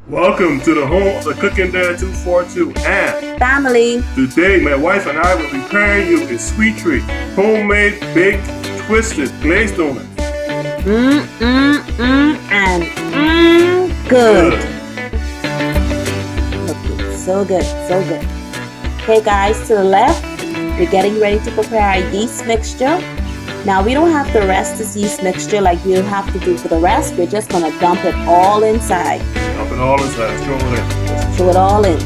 Welcome to the home of the Cooking Dad 242 and family. Today, my wife and I will be preparing you a sweet treat: homemade baked twisted glazed donuts. Good. Okay, so good, so good. Okay, guys, to the left, we're getting ready to prepare our yeast mixture. Now, we don't have to rest this yeast mixture like we'll have to do for the rest. We're just gonna dump it all inside. Dump it all inside. Throw it in. Just throw it all in.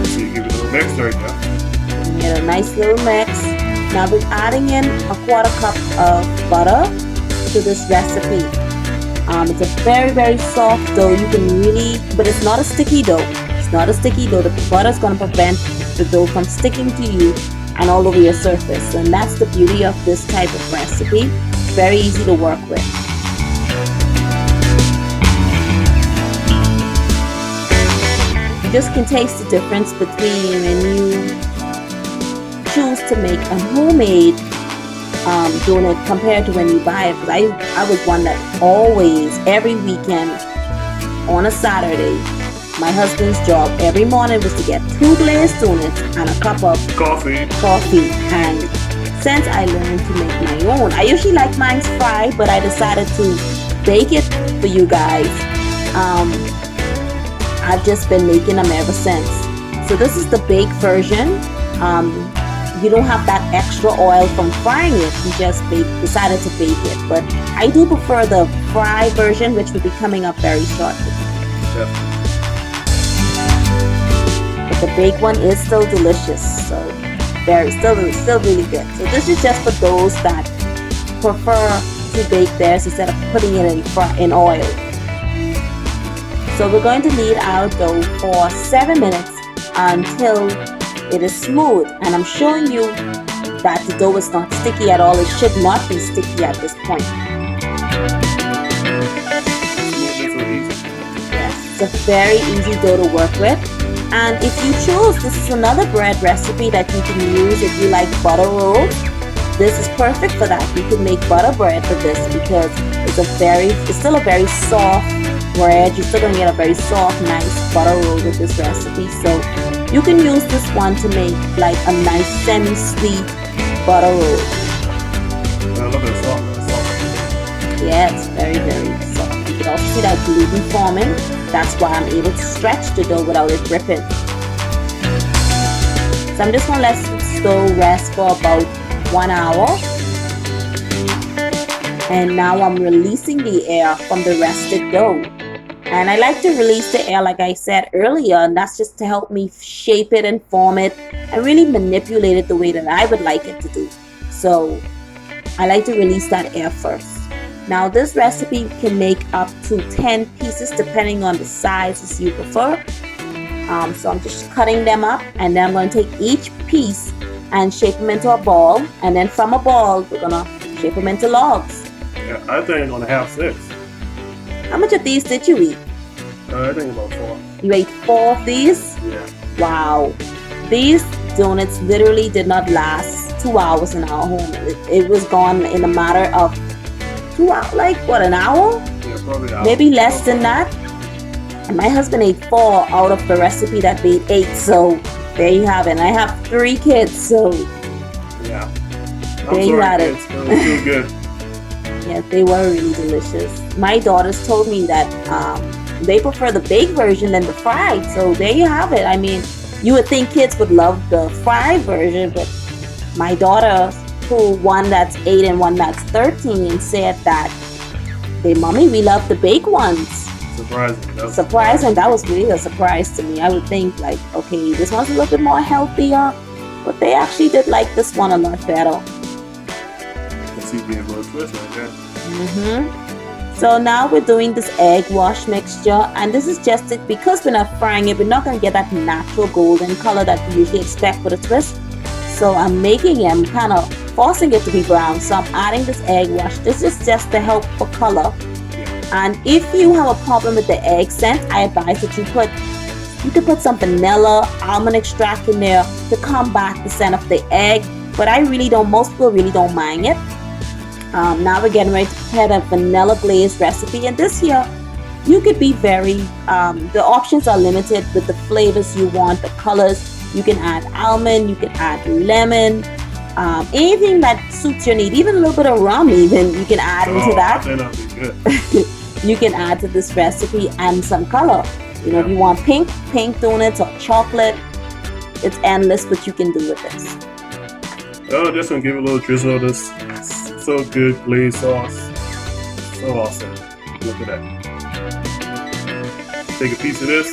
So you give it a little mix right now. Get a nice little mix. Now we're adding in a 1/4 cup of butter to this recipe. It's a very, very soft dough. You can really, but it's not a sticky dough. It's not a sticky dough. The butter is going to prevent the dough from sticking to you and all over your surface. And that's the beauty of this type of recipe. It's very easy to work with. You just can taste the difference between when you choose to make a homemade donut compared to when you buy it. Because I was one that always, every weekend on a Saturday, my husband's job every morning was to get 2 glazed donuts and a cup of coffee. And since I learned to make my own, I usually like mine fried, but I decided to bake it for you guys. I've just been making them ever since. So this is the baked version. You don't have that extra oil from frying it. You just decided to bake it. But I do prefer the fried version, which will be coming up very shortly. Yeah. But the baked one is still delicious. So still really good. So this is just for those that prefer to bake theirs instead of putting it in oil. So we're going to knead our dough for 7 minutes until it is smooth, and I'm showing you that the dough is not sticky at all. It should not be sticky at this point. Yes, it's a very easy dough to work with. And if you choose, this is another bread recipe that you can use if you like butter rolls. This is perfect for that. You can make butter bread for this because it's still a very soft bread. You're still gonna get a very soft, nice butter roll with this recipe. So you can use this one to make like a nice semi-sweet butter roll. Look at the soft. Yeah, it's very, very soft. You can also see that gluten forming. That's why I'm able to stretch the dough without it dripping. So I'm just gonna let this dough rest for about 1 hour. And now I'm releasing the air from the rested dough. And I like to release the air, like I said earlier, and that's just to help me shape it and form it and really manipulate it the way that I would like it to do. So I like to release that air first. Now this recipe can make up to 10 pieces depending on the sizes you prefer. So I'm just cutting them up, and then I'm going to take each piece and shape them into a ball. And then from a ball, we're going to shape them into logs. Yeah, I think I'm going to have 6. How much of these did you eat? I think about 4. You ate 4 of these? Yeah. Wow. These donuts literally did not last 2 hours in our home. It was gone in a matter of 2 hours, like what, an hour? Yeah, probably an hour. Maybe less than that. And my husband ate 4 out of the recipe that made 8. So there you have it. And I have 3 kids, so yeah. There you had it. It was too good. Yeah, they were really delicious. My daughters told me that they prefer the baked version than the fried. So there you have it. I mean, you would think kids would love the fried version, but my daughter, one that's 8 and one that's 13, said that Mommy, we love the baked ones. Surprising. That was really a surprise to me. I would think like, okay, this one's a little bit more healthier, but they actually did like this one a lot better. See being a little twist like that. So now we're doing this egg wash mixture, and this is just it because we're not frying it. We're not going to get that natural golden color that we usually expect with a twist. So I'm making it, I'm kind of forcing it to be brown. So I'm adding this egg wash. This is just to help for color. And if you have a problem with the egg scent, I advise that you put You can put some vanilla, almond extract in there to combat the scent of the egg, but I really don't, most people really don't mind it. Now we're getting ready to prepare the vanilla glaze recipe, and this here, you could be very, the options are limited with the flavors you want, the colors. You can add almond, you can add lemon, anything that suits your need, even a little bit of rum even you can add into that. That'll be good. You can add to this recipe and some color. You know, if you want pink donuts or chocolate, it's endless what you can do with this. Oh, just gonna give it a little drizzle of this so good glazed sauce. So awesome. Look at that. Take a piece of this.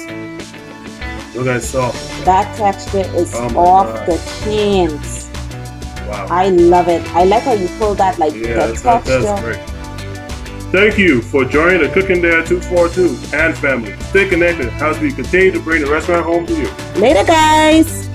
Look at that sauce. That texture is Oh off God. the chains. Wow. I love it. I like how you pull that, like, Yeah, the that's texture. great. Thank you for joining the Cooking Dad 242 and family. Stay connected as we continue to bring the restaurant home to you. Later, guys.